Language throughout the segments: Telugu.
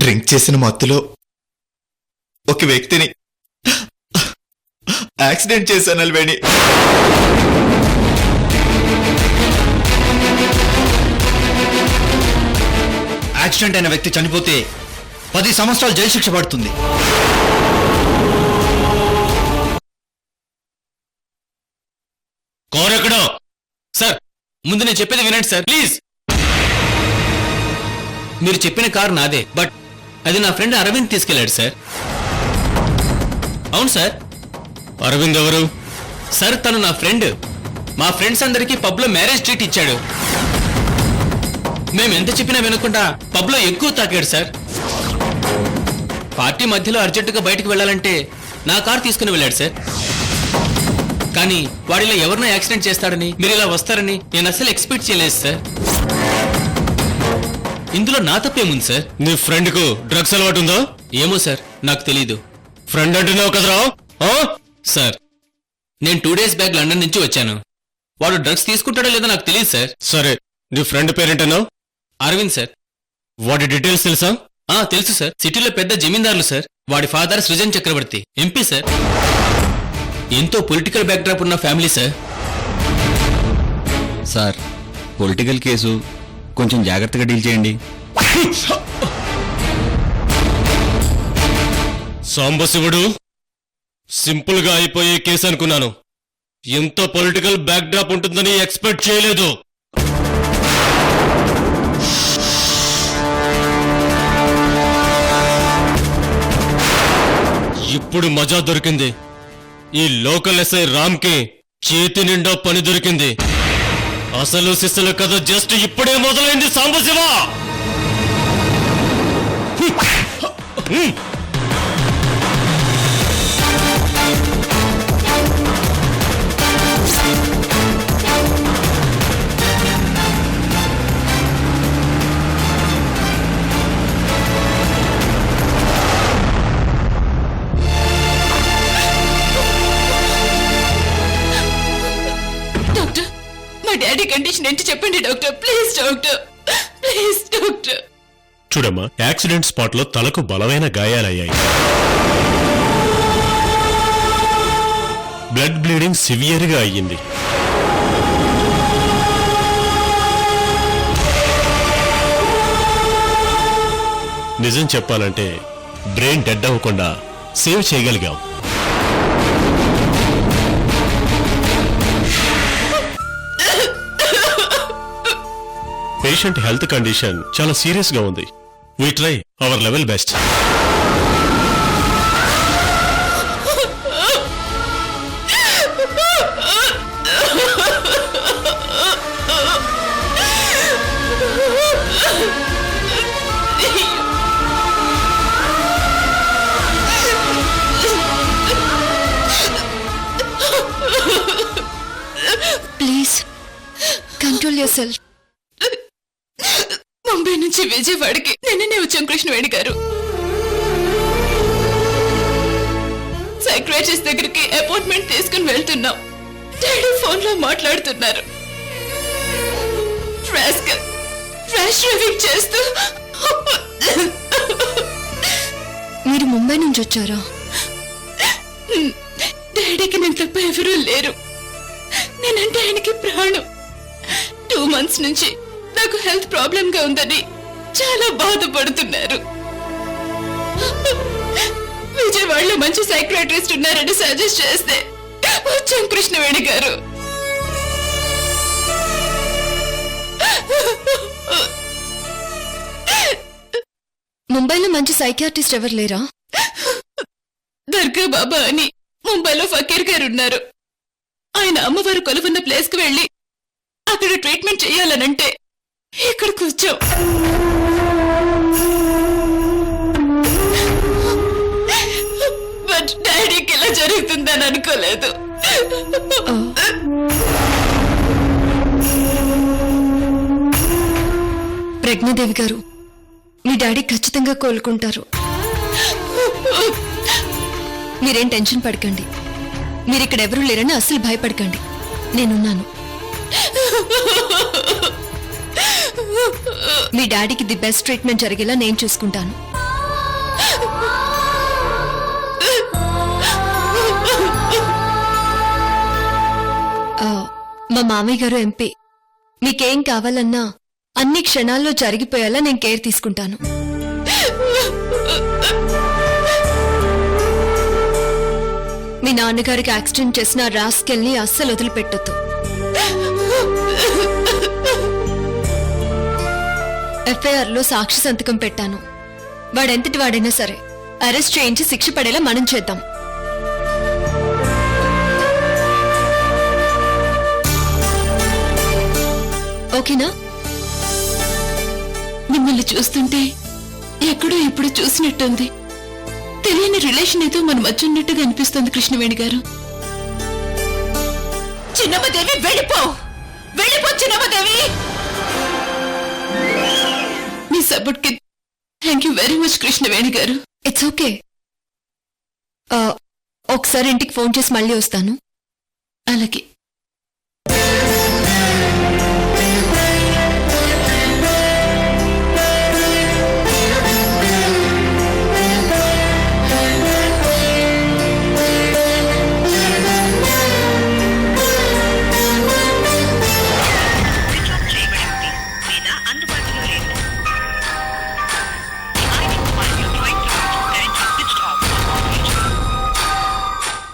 డ్రింక్ చేసిన మత్తులో ఒక వ్యక్తిని యాక్సిడెంట్ చేశాను అల్వేణి. యాక్సిడెంట్ అయిన వ్యక్తి చనిపోతే 10 సంవత్సరాలు జైలు శిక్ష పడుతుంది. కారు ఎక్కడో? సార్, ముందు నేను చెప్పేది వినండి సార్, ప్లీజ్. మీరు చెప్పిన కారు నాదే, బట్ అది నా ఫ్రెండ్ అరవింద్ తీసుకెళ్లాడు సార్. అవును సార్. అరవింద్ ఎవరు? సార్, తను నా ఫ్రెండ్. మా ఫ్రెండ్స్ అందరికీ పబ్లో మ్యారేజ్ ట్రీట్ ఇచ్చాడు. మేము ఎంత చెప్పినా వినకుండా పబ్లో ఎక్కువ తాకాడు సార్. పార్టీ మధ్యలో అర్జెంటుగా బయటకు వెళ్ళాలంటే నా కారు తీసుకుని వెళ్ళాడు సార్. కానీ వాడిలా ఎవరినో యాక్సిడెంట్ చేస్తాడని, మీరు ఇలా వస్తారని నేను అసలు ఎక్స్పెక్ట్ చేయలేదు సార్. ఇందులో నా తప్పేముంది సార్? నీ ఫ్రెండ్ కు డ్రగ్స్ అలవాటు ఉందో? ఏమో సార్, నాకు తెలీదు. ఫ్రెండ్ అంటున్నావు కదరా? సార్, నేను 2 days బ్యాక్ లండన్ నుంచి వచ్చాను. వాడు డ్రగ్స్ తీసుకుంటాడో లేదో నాకు తెలియదు సార్. సరే, నీ ఫ్రెండ్ పేరేంటన్నావు? అరవింద్ సార్. వాడి డీటెయిల్స్ తెలుసా? తెలుసు సార్. సిటీలో పెద్ద జమీందారులు సార్. వాడి ఫాదర్ సృజన్ చక్రవర్తి, ఎంపీ సార్. ఎంతో పొలిటికల్ బ్యాక్డ్రాప్ ఉన్న family sir. Sir, political case, కొంచెం జాగ్రత్తగా డీల్ చేయండి. సాంబశివుడు, సింపుల్ గా అయిపోయే కేసు అనుకున్నాను. ఎంతో పొలిటికల్ బ్యాక్డ్రాప్ ఉంటుందని ఎక్స్పెక్ట్ చేయలేదు. ఇప్పుడు మజా దొరికింది. ఈ లోకల్ ఎస్ఐ రామ్ కి చేతి నిండా పని దొరికింది. అసలు సిస్సుల కథ జస్ట్ ఇప్పుడే మొదలైంది సాంబశివ. డాడీ కండిషన్ ఏంటి చెప్పండి doctor, please doctor, please doctor. చూడమ్మా, యాక్సిడెంట్ స్పాట్ లో తలకు బలమైన గాయాలయ్యాయి. బ్లడ్ బ్లీడింగ్ సివియర్ గా అయ్యింది. నిజం చెప్పాలంటే బ్రెయిన్ డెడ్ అవ్వకుండా సేవ్ చేయగలిగాం. పేషెంట్ హెల్త్ కండిషన్ చాలా సీరియస్ గా ఉంది. We try our level best. Please control yourself. Mumbai నుంచి విజయవాడకి నిన్ననే వచ్చాం కృష్ణవేణి గారు. సైక్రియాట్రిస్ట్ దగ్గరికి అపాయింట్మెంట్ తీసుకుని వెళ్తున్నాం. డాడీ ఫోన్ లో మాట్లాడుతున్నారు. ర్యాష్ డ్రైవింగ్ చేస్తూ. మీరు ముంబై నుంచి వచ్చారా? డాడీకి నేను తప్ప ఎవరూ లేరు. నేనంటే ఆయనకి ప్రాణం. 2 months నుంచి నాకు హెల్త్ ప్రాబ్లం గా ఉందని చాలా బాధపడుతున్నారు. విజయవాడలో మంచి సైక్రియాట్రిస్ట్ ఉన్నారని సజెస్ట్ చేస్తే వచ్చాం కృష్ణవేణి గారు. ముంబైలో మంచి సైకియాట్రిస్ట్ ఎవరు లేరా? దర్గా బాబా అని ముంబైలో ఫకీర్ గారు ఉన్నారు. ఆయన అమ్మవారు కొలువున్న ప్లేస్ కు వెళ్లి అక్కడ ట్రీట్మెంట్ చేయాలనంటే ఇక్కడ కూర్చో. బట్ డాడీకి ఇలా జరుగుతుందని అనుకోలేదు. ప్రజ్ఞాదేవి గారు, మీ డాడీ ఖచ్చితంగా కోలుకుంటారు. మీరేం టెన్షన్ పడకండి. మీరిక్కడ ఎవరూ లేరని అస్సలు భయపడకండి. నేనున్నాను. మీ డాడీకి ది బెస్ట్ ట్రీట్మెంట్ జరిగేలా నేను చూసుకుంటాను. మా మామయ్య గారు ఎంపీ. మీకేం కావాలన్నా అన్ని క్షణాల్లో జరిగిపోయేలా నేను కేర్ తీసుకుంటాను. మీ నాన్నగారికి యాక్సిడెంట్ చేసిన రాస్కెల్ని అస్సలు వదిలిపెట్టొద్దు. ఎఫ్ఐఆర్ లో సాక్షి సంతకం పెట్టాను. వాడెంతటి వాడైనా సరే అరెస్ట్ చేయించి శిక్ష పడేలా మనం చేద్దాం. ఓకేనా? మిమ్మల్ని చూస్తుంటే ఎక్కడో ఎప్పుడు చూసినట్టుంది. తెలియని రిలేషన్ ఏదో మన మధ్య ఉన్నట్టుగా అనిపిస్తుంది కృష్ణవేణి గారు. చిన్నమ్మదేవి వెళ్ళిపో, వెళ్ళిపో చిన్నమ్మదేవి. మీ సపోర్ట్ కి thank you very much Krishnaveni గారు. It's okay. ఒకసారి ఇంటికి ఫోన్ చేసి మళ్ళీ వస్తాను. అలాగే.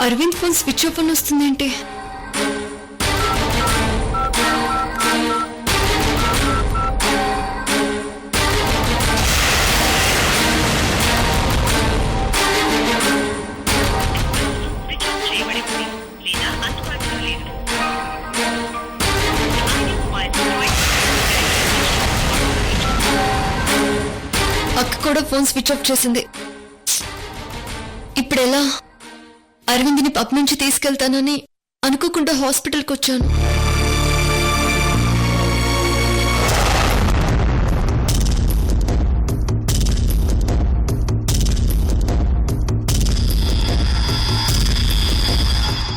అరవింద్ ఫోన్ స్విచ్ ఆఫ్ అని వస్తుందేంటి? అక్క కూడా ఫోన్ స్విచ్ ఆఫ్ చేసింది. ఇప్పుడెలా? అరవింద్ని పబ్ నుంచి తీసుకెళ్తానని అనుకోకుండా హాస్పిటల్కి వచ్చాను.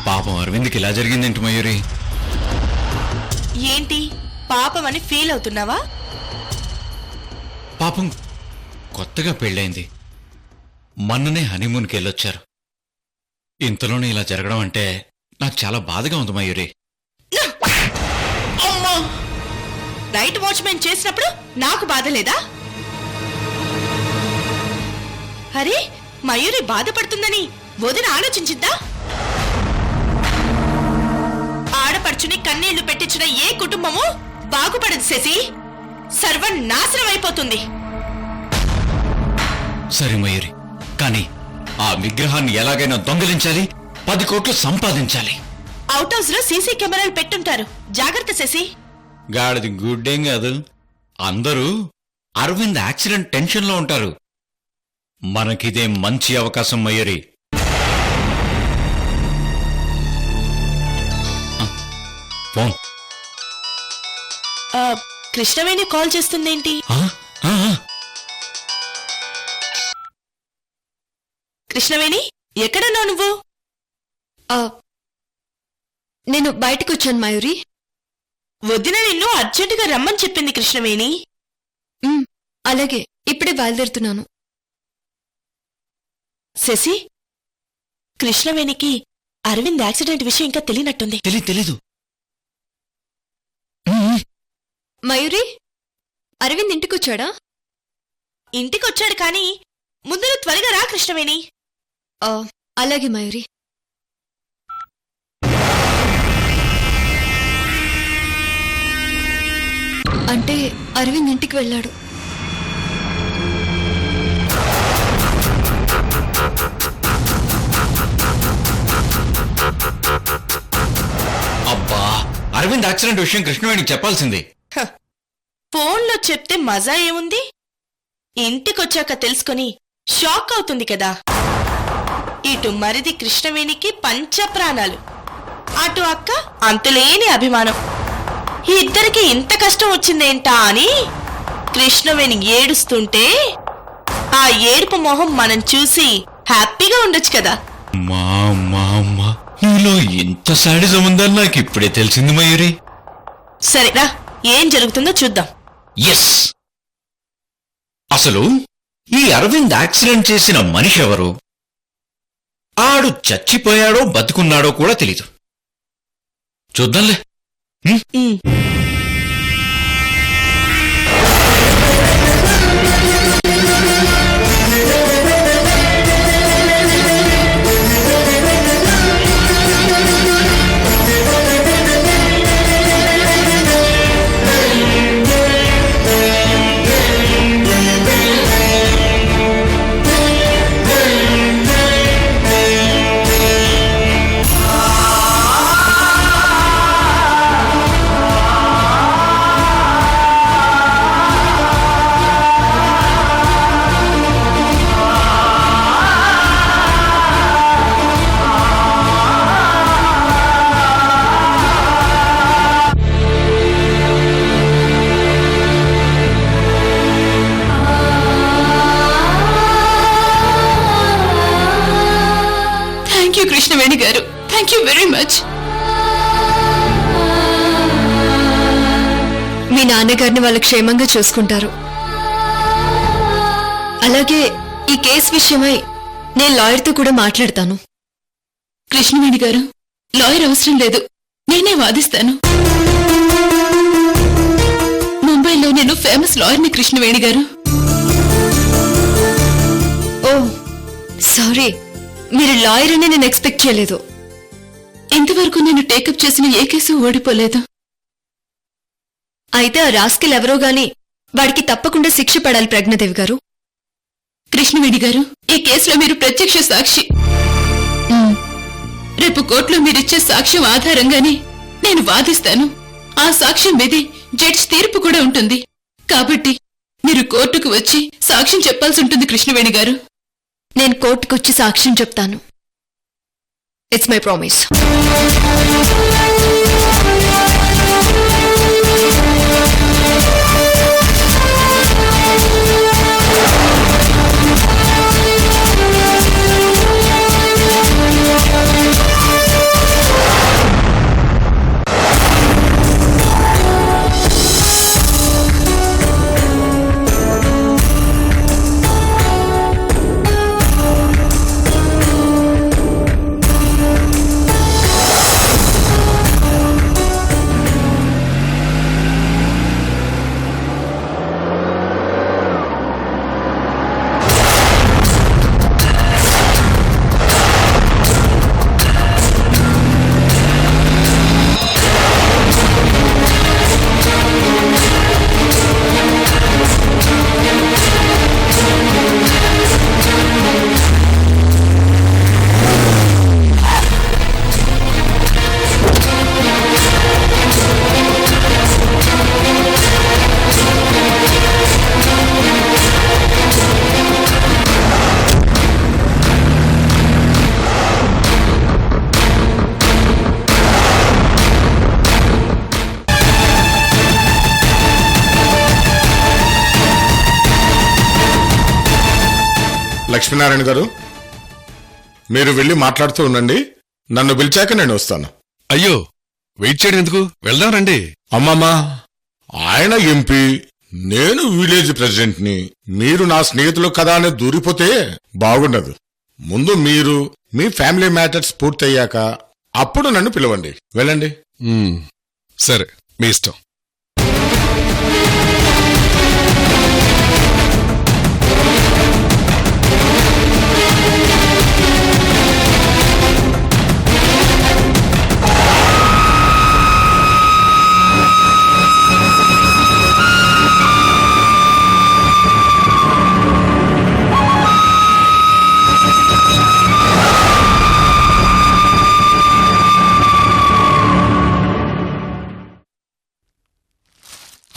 పాపం అరవింద్కి ఇలా జరిగిందేంటి మయూరి? ఏంటి పాపమని ఫీల్ అవుతున్నావా? పాపం కొత్తగా పెళ్ళైంది, మొన్ననే హనీమూన్కి వెళ్ళొచ్చారు. ఇంతలోనే ఇలా జరగడం అంటే నాకు చాలా బాధగా ఉంది మయూరి. అమ్మా, నైట్ వాచ్మెన్ చేసినప్పుడు నాకు బాధ లేదా? అరే, మయూరి బాధపడుతుందని వదిన ఆలోచించిందా? ఆడపడుచుని కన్నీళ్లు పెట్టించిన ఏ కుటుంబము బాగుపడదు శశి, సర్వనాశనం అయిపోతుంది. సరే మయూరి, కానీ ఆ విగ్రహాన్ని ఎలాగైనా దొంగిలించాలి, 10 కోట్లు సంపాదించాలి. అవుట్ హౌస్ లో సీసీ కెమెరాలు పెట్టుంటారు, జాగ్రత్త శశి. గాడిది గుడ్డేం కాదు, అందరూ అరవింద్ యాక్సిడెంట్ టెన్షన్ లో ఉంటారు. మనకిదే మంచి అవకాశం మయూరి. ఫోన్. కృష్ణవేణి కాల్ చేస్తుందేంటి? కృష్ణవేణి, ఎక్కడున్నావు నువ్వు? నేను బయటకు వచ్చాను మయూరి. వదిన నిన్ను అర్జెంటుగా రమ్మని చెప్పింది కృష్ణవేణి. అలాగే, ఇప్పుడే బయలుదేరుతున్నాను. శశి, కృష్ణవేణికి అరవింద్ యాక్సిడెంట్ విషయం ఇంకా తెలియనట్టుంది. తెలీదు. మయూరి, అరవింద్ ఇంటికొచ్చాడా? ఇంటికొచ్చాడు కానీ ముందు నువ్వు త్వరగా రా కృష్ణవేణి. అలాగే మయూరి. అంటే అరవింద్ ఇంటికి వెళ్ళాడు. అబ్బా, అరవింద్ యాక్సిడెంట్ విషయం కృష్ణవేణికి చెప్పాల్సింది. ఫోన్లో చెప్తే మజా ఏముంది? ఇంటికొచ్చాక తెలుసుకొని షాక్ అవుతుంది కదా. ఇటు మరిది కృష్ణవేణికి పంచప్రాణాలు, అటు అక్క అంతులేని అభిమానం. ఇద్దరికి ఇంత కష్టం వచ్చిందేంటా అని కృష్ణవేణి ఏడుస్తుంటే ఆ ఏడుపు మొహం మనం చూసి హ్యాపీగా ఉండొచ్చు కదా. నీలో ఇంత సాడిజం ఉందని నాకు ఇప్పుడే తెలిసింది మయూరి. సరేరా, ఏం జరుగుతుందో చూద్దాం. ఎస్, అసలు ఈ అరవింద్ యాక్సిడెంట్ చేసిన మనిషి ఎవరు? ఆడు చచ్చిపోయాడో బతుకున్నాడో కూడా తెలీదు. చూద్దాంలే, థ్యాంక్ యూ కృష్ణవేణి గారు, థ్యాంక్ యూ వెరీ మచ్. మీ నాన్నగారిని వాళ్ళు క్షేమంగా చూసుకుంటారు. అలాగే ఈ కేసు విషయమై నేను లాయర్తో కూడా మాట్లాడతాను. కృష్ణవేణి గారు, లాయర్ అవసరం లేదు, నేనే వాదిస్తాను. ముంబైలో నేను ఫేమస్ లాయర్ని కృష్ణవేణి గారు. ఓ సారీ, మీరు లాయర్ అని నేను ఎక్స్పెక్ట్ చేయలేదు. ఇంతవరకు నేను టేకప్ చేసిన ఏ కేసు ఓడిపోలేదు. అయితే ఆ రాస్కెల్ ఎవరో గాని వాడికి తప్పకుండా శిక్ష పడాలి ప్రజ్ఞాదేవి గారు. కృష్ణవేణి గారు, ఈ కేసులో మీరు ప్రత్యక్ష సాక్షి. రేపు కోర్టులో మీరిచ్చే సాక్ష్యం ఆధారంగానే నేను వాదిస్తాను. ఆ సాక్ష్యం మీది జడ్జి తీర్పు కూడా ఉంటుంది. కాబట్టి మీరు కోర్టుకు వచ్చి సాక్ష్యం చెప్పాల్సి ఉంటుంది కృష్ణవేణి గారు. నేను కోర్టుకొచ్చి సాక్ష్యం చెప్తాను. It's my promise. లక్ష్మీనారాయణ గారు, మీరు వెళ్ళి మాట్లాడుతూ ఉండండి. నన్ను పిలిచాక నేను వస్తాను. అయ్యో, వెయిట్ చేయడం ఎందుకు? వెళ్దాం రండి. అమ్మమ్మా, ఆయన ఎంపీ, నేను విలేజ్ ప్రెసిడెంట్ని. మీరు నా స్నేహితులు కదా అని దూరిపోతే బాగుండదు. ముందు మీరు మీ ఫ్యామిలీ మ్యాటర్స్ పూర్తయ్యాక అప్పుడు నన్ను పిలవండి. వెళ్ళండి. సరే, మీ ఇష్టం.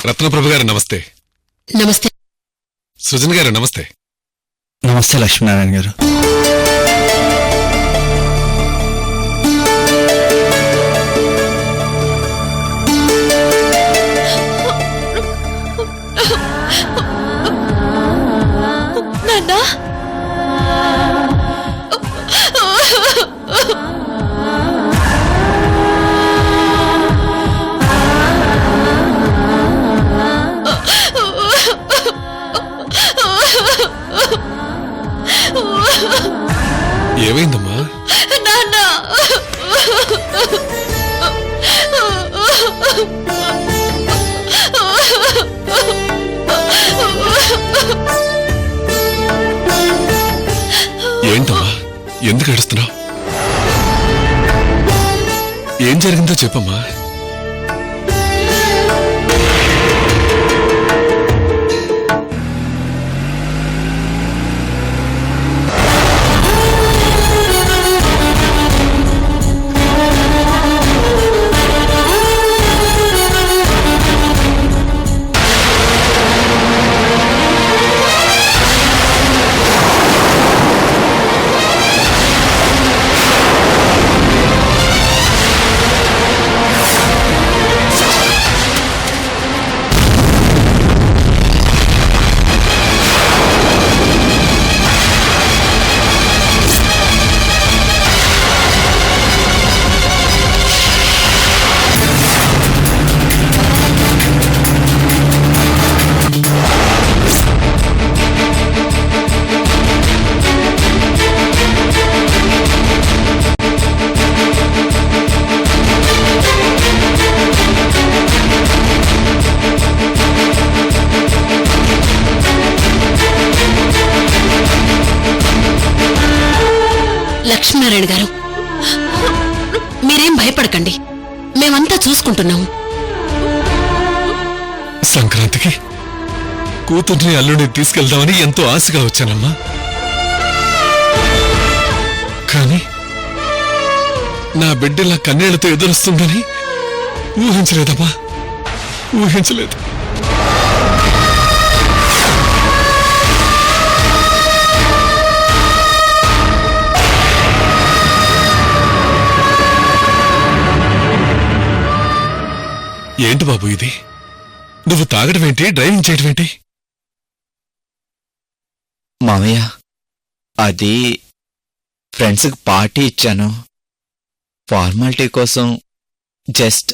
రత్నప్రభు గారు నమస్తే. నమస్తే. సుజన్ గారు నమస్తే. నమస్తే లక్ష్మీనారాయణ గారు. నాన్నా, ఏమైందమ్మా? నాన్నా, ఏంటమ్మా ఎందుకు ఏడుస్తున్నావు? ఏం జరిగిందో చెప్పమ్మా. లక్ష్మీనారాయణ గారు, మీరేం భయపడకండి, మేమంతా చూసుకుంటున్నాము. సంక్రాంతికి కూతుర్ని అల్లుడిని తీసుకెళ్దామని ఎంతో ఆశగా వచ్చానమ్మా. కానీ నా బిడ్డలా కన్నీళ్లతో ఎదురొస్తుందని ఊహించలేదమ్మా, ఊహించలేదు. ఏంటి బాబు ఇది? నువ్వు తాగడం ఏంటి, డ్రైవింగ్ చేయడం ఏంటి? మామయ్య, అది ఫ్రెండ్స్కి పార్టీ ఇచ్చాను. ఫార్మాలిటీ కోసం జస్ట్.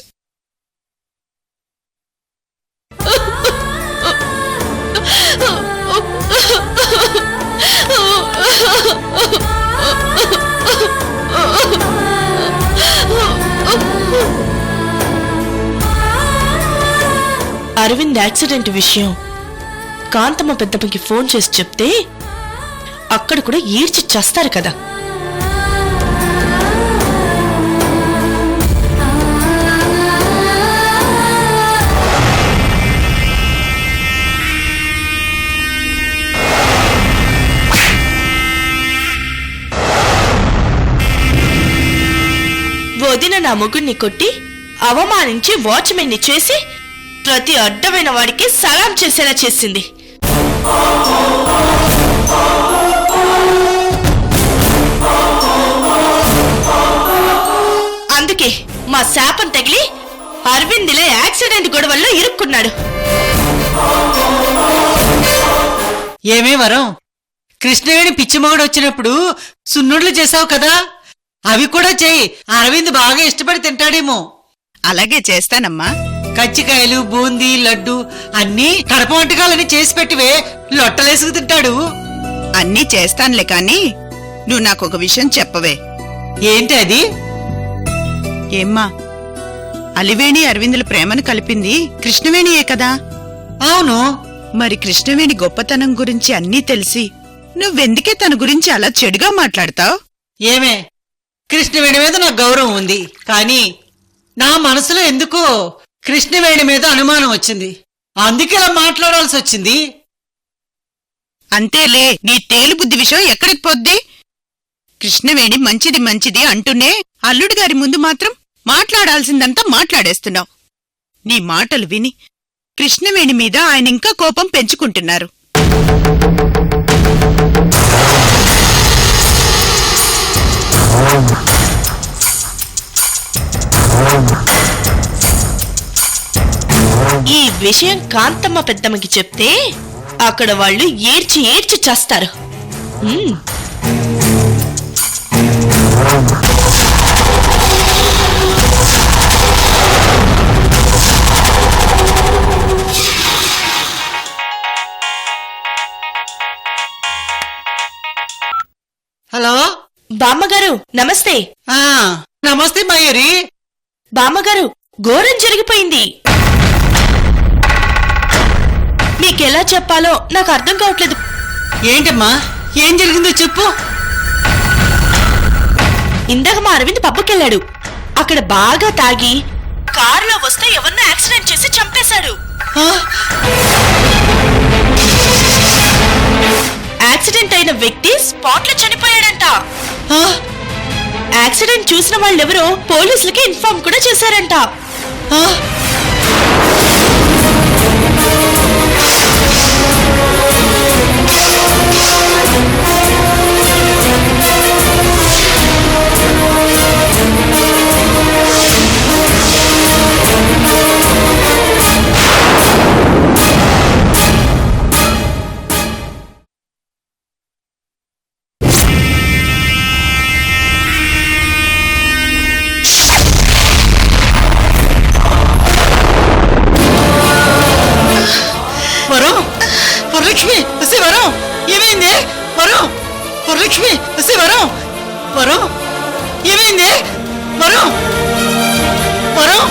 అరవింద్ యాక్సిడెంట్ విషయం కాంతమ్మ పెద్దమ్మకి ఫోన్ చేసి చెప్తే అక్కడ కూడా ఈడ్చి చేస్తారు కదా. వదిన నా ముగ్గురిని కొట్టి అవమానించి వాచ్మెన్ ని చేసి ప్రతి అడ్డమైన వాడికి సలాం చేసేలా చేసింది. అందుకే మా శాపం తగిలి అరవింద్ ఇలా యాక్సిడెంట్ గొడవల్లో ఇరుక్కున్నాడు. ఏమే వరం, కృష్ణవేణి పిచ్చిమొగడు వచ్చినప్పుడు సున్నుండ్లు చేసావు కదా, అవి కూడా చెయ్యి. అరవింద్ బాగా ఇష్టపడి తింటాడేమో. అలాగే చేస్తానమ్మా. కచ్చికాయలు, బూందీ, లడ్డు అన్నీ కడప వంటకాలని చేసి పెట్టివే, లొట్టలేసుకు తింటాడు. అన్నీ చేస్తానులే, కాని నువ్వు నాకు ఒక విషయం చెప్పవే. ఏంటి అది? ఏమ్మా, అలివేణి అరవిందుల ప్రేమను కలిపింది కృష్ణవేణియే కదా? అవును. మరి కృష్ణవేణి గొప్పతనం గురించి అన్నీ తెలిసి నువ్వెందుకే తన గురించి అలా చెడుగా మాట్లాడతావు? ఏమే, కృష్ణవేణి మీద నాకు గౌరవం ఉంది, కానీ నా మనసులో ఎందుకో కృష్ణవేణి మీద అనుమానం వచ్చింది. అందుకే ఇలా మాట్లాడాల్సి వచ్చింది. అంతేలే, నీ తేలిబుద్ధి విషయం ఎక్కడికి పోద్ది? కృష్ణవేణి మంచిది మంచిది అంటూనే అల్లుడి గారి ముందు మాత్రం మాట్లాడాల్సిందంతా మాట్లాడేస్తున్నావు. నీ మాటలు విని కృష్ణవేణి మీద ఆయన ఇంకా కోపం పెంచుకుంటున్నారు. ఈ విషయం కాంతమ్మ పెద్దమ్మకి చెప్తే అక్కడ వాళ్ళు ఏడ్చి ఏడ్చి చేస్తారు. హలో బామ్మగారు నమస్తే. నమస్తే మయూరి. బామ్మగారు ఘోరం జరిగిపోయింది. మీకెలా చెప్పాలో నాకు అర్థం కావట్లేదు. ఏంటమ్మా ఏం జరిగిందో చెప్పు. ఇందాక మా అరవింద్ పబ్బకెళ్ళాడు. అక్కడ బాగా తాగి కారులో వస్తే ఎవరినో యాక్సిడెంట్ చేసి చంపేశాడు. యాక్సిడెంట్ అయిన వ్యక్తి స్పాట్ లో చనిపోయాడంట. యాక్సిడెంట్ చూసిన వాళ్ళెవరో పోలీసులకి ఇన్ఫార్మ్ కూడా చేశారంట. వరం వరలక్ష్మి వస్తే వరం ఏమైంది? వరం వరలక్ష్మి వస్తే వరం వరం ఏమైంది? వరం వరం